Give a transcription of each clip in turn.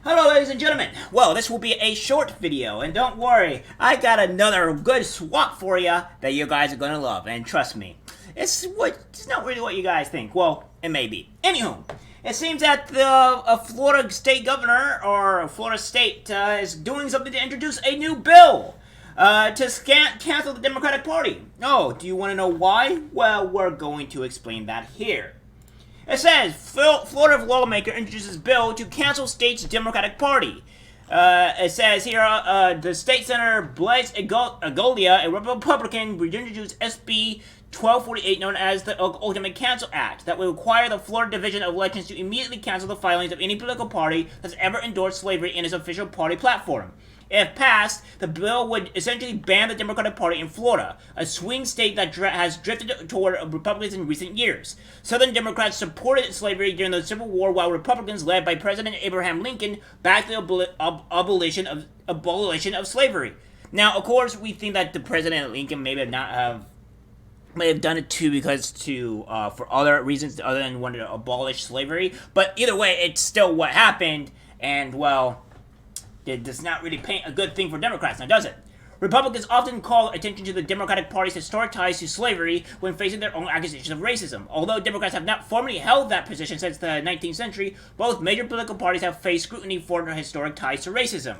Hello ladies and gentlemen, well this will be a short video and don't worry, I got another good swap for you that you guys are gonna love, and trust me, it's not really what you guys think. Well, it may be. Anywho, it seems that the Florida state governor, or Florida state, is doing something to introduce a new bill to cancel the Democratic Party. Oh, do you want to know why? Well, we're going to explain that here. It says, Florida lawmaker introduces bill to cancel state's Democratic Party. It says here, the state Senator Blaise Ingoglia, a Republican, will introduce SB 1248, known as the Ultimate Cancel Act, that will require the Florida Division of Elections to immediately cancel the filings of any political party that's ever endorsed slavery in its official party platform. If passed, the bill would essentially ban the Democratic Party in Florida, a swing state that has drifted toward Republicans in recent years. Southern Democrats supported slavery during the Civil War, while Republicans, led by President Abraham Lincoln, backed the abolition of slavery. Now, of course, we think that the President Lincoln may have done it for other reasons other than wanting to abolish slavery. But either way, it's still what happened, and well, it does not really paint a good thing for Democrats, now does it? Republicans often call attention to the Democratic Party's historic ties to slavery when facing their own accusations of racism. Although Democrats have not formally held that position since the 19th century, both major political parties have faced scrutiny for their historic ties to racism.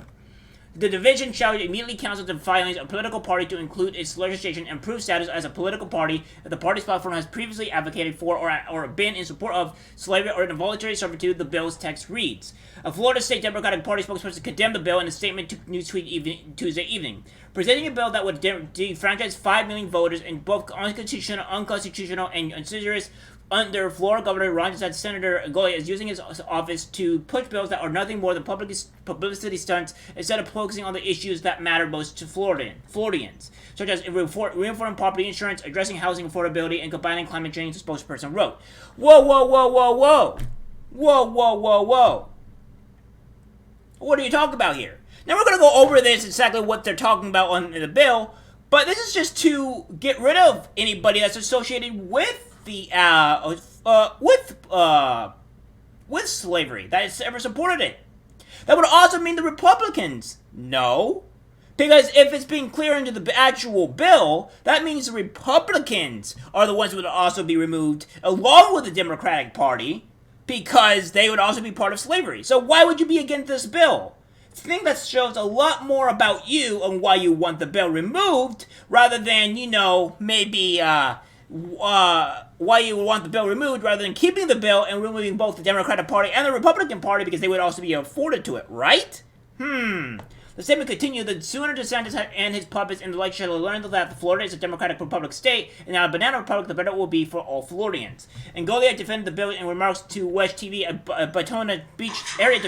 The division shall immediately cancel the filings of a political party to include its legislation and prove status as a political party if the party's platform has previously advocated for or been in support of slavery or involuntary servitude, the bill's text reads. A Florida State Democratic Party spokesperson condemned the bill in a statement to Newsweek Tuesday evening, presenting a bill that would defranchise 5 million voters in both unconstitutional, and insidious. Under Florida Governor Ron DeSantis, Senator Ingoglia is using his office to push bills that are nothing more than publicity stunts instead of focusing on the issues that matter most to Floridians, such as reforming property insurance, addressing housing affordability, and combating climate change, the spokesperson wrote. Whoa, whoa, whoa, whoa, whoa. Whoa, whoa, whoa, whoa. What are you talking about here? Now we're going to go over this, exactly what they're talking about in the bill, but this is just to get rid of anybody that's associated with with slavery, that has ever supported it. That would also mean the Republicans. No. Because if it's being clear into the actual bill, that means the Republicans are the ones who would also be removed, along with the Democratic Party, because they would also be part of slavery. So why would you be against this bill? I think that shows a lot more about you and why you want the bill removed, rather than, maybe, why you would want the bill removed rather than keeping the bill and removing both the Democratic Party and the Republican Party because they would also be afforded to it, right? The statement continued that sooner DeSantis and his puppets in the legislature learned that Florida is a Democratic Republic state and not a banana republic, the better it will be for all Floridians. Ingoglia defended the bill in remarks to West TV, a Batona Beach area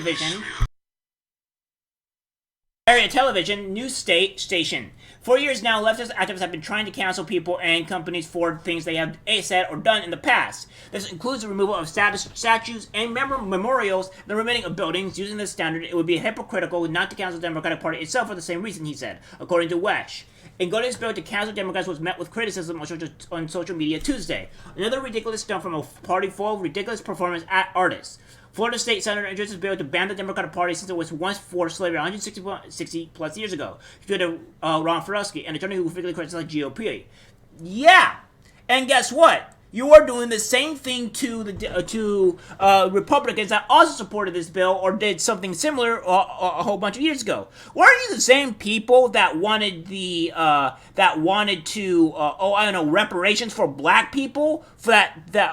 television news station. For years now, leftist activists have been trying to cancel people and companies for things they have said or done in the past. This includes the removal of statues and memorials, the remitting of buildings. Using this standard, it would be hypocritical not to cancel the Democratic Party itself for the same reason, he said, according to Wesh. Ingoglia's bill to cancel Democrats was met with criticism on social media Tuesday. Another ridiculous stunt from a party full of ridiculous performance artists. Florida State Senator introduced a bill to ban the Democratic Party since it was once for slavery 160 plus years ago, to Ron Farowski, an attorney who frequently criticized GOP. Yeah, and guess what? You are doing the same thing to Republicans that also supported this bill or did something similar a whole bunch of years ago. Weren't you the same people that wanted reparations for black people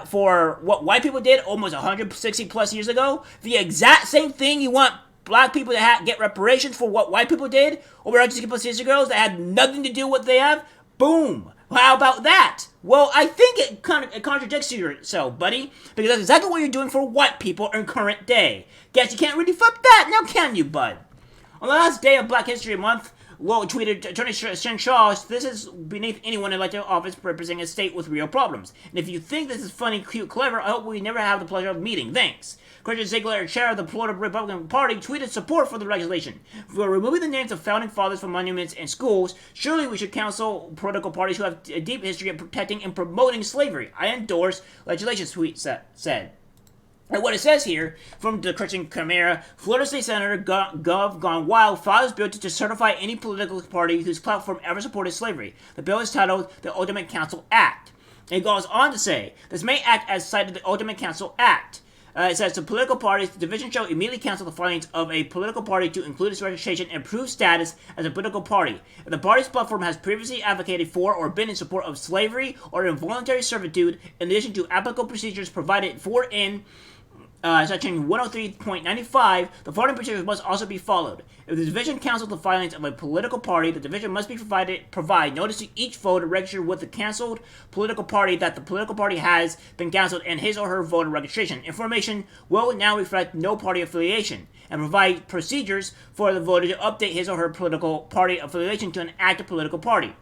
for what white people did almost 160 plus years ago? The exact same thing you want black people to get reparations for what white people did over 160 plus years ago that had nothing to do with what they have? Boom. How about that? Well, I think it contradicts yourself, buddy, because that's exactly what you're doing for white people in current day. Guess you can't really fuck that, now can you, bud? On the last day of Black History Month, Lowe tweeted, Attorney Shen Shaw, this is beneath anyone elected to office representing a state with real problems. And if you think this is funny, cute, clever, I hope we never have the pleasure of meeting. Thanks. Christian Ziegler, chair of the Florida Republican Party, tweeted support for the legislation. If we're removing the names of founding fathers from monuments and schools, surely we should counsel political parties who have a deep history of protecting and promoting slavery. I endorse legislation, tweet said. And what it says here, from the Christian Camara, Florida State Senator Gov Gone Wild files bill to decertify any political party whose platform ever supported slavery. The bill is titled the Ultimate Counsel Act. It goes on to say, this may act as cited the Ultimate Counsel Act. It says the political parties, the division shall immediately cancel the filings of a political party to include its registration and prove status as a political party. If the party's platform has previously advocated for or been in support of slavery or involuntary servitude, in addition to applicable procedures provided for in Section 103.95, the following procedures must also be followed. If the division cancels the filings of a political party, the division must provide notice to each voter registered with the canceled political party that the political party has been canceled and his or her voter registration. Information will now reflect no party affiliation and provide procedures for the voter to update his or her political party affiliation to an active political party.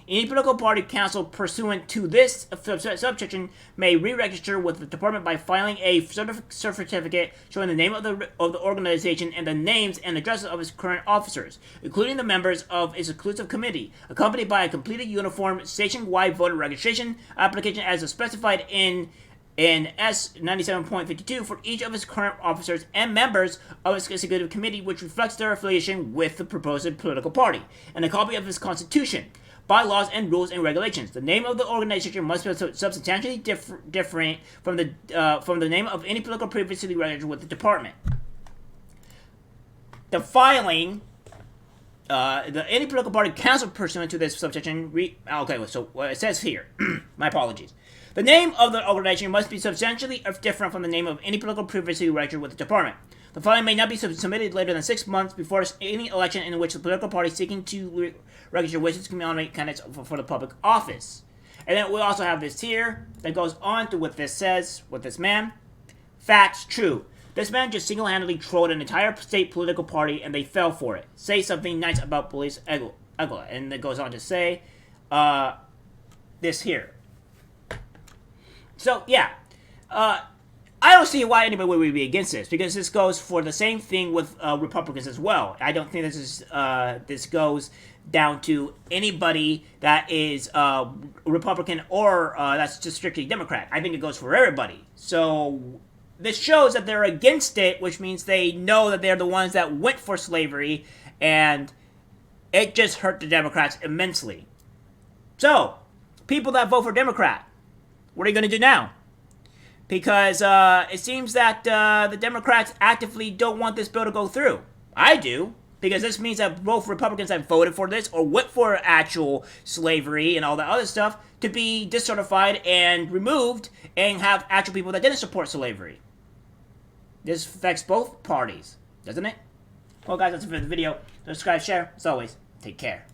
Any political party canceled pursuant to this subsection may re-register with the department by filing a certificate showing the name of the organization and the names and addresses of its current officers, including the members of its exclusive committee, accompanied by a completed uniform station-wide voter registration application as specified in S 97.52 for each of its current officers and members of its executive committee, which reflects their affiliation with the proposed political party, and a copy of its constitution, bylaws, and rules and regulations. The name of the organization must be substantially different from the name of any political previously registered with the department. The filing, any political party canceled pursuant to this subsection. Okay, so what it says here. My apologies. The name of the organization must be substantially different from the name of any political previously registered with the department. The filing may not be submitted later than 6 months before any election in which the political party seeking to register wishes to nominate candidates for the public office. And then we also have this here that goes on to what this says with this man. Facts, true. This man just single-handedly trolled an entire state political party and they fell for it. Say something nice about Blaise Ingoglia. And it goes on to say this here. So, yeah. I don't see why anybody would be against this, because this goes for the same thing with Republicans as well. I don't think this goes down to anybody that is Republican or that's just strictly Democrat. I think it goes for everybody. So this shows that they're against it, which means they know that they're the ones that went for slavery, and it just hurt the Democrats immensely. So, people that vote for Democrat, what are you going to do now? Because it seems that the Democrats actively don't want this bill to go through. I do, because this means that both Republicans that voted for this or went for actual slavery and all that other stuff to be decertified and removed and have actual people that didn't support slavery. This affects both parties, doesn't it? Well, guys, that's it for the video. Subscribe, share. As always, take care.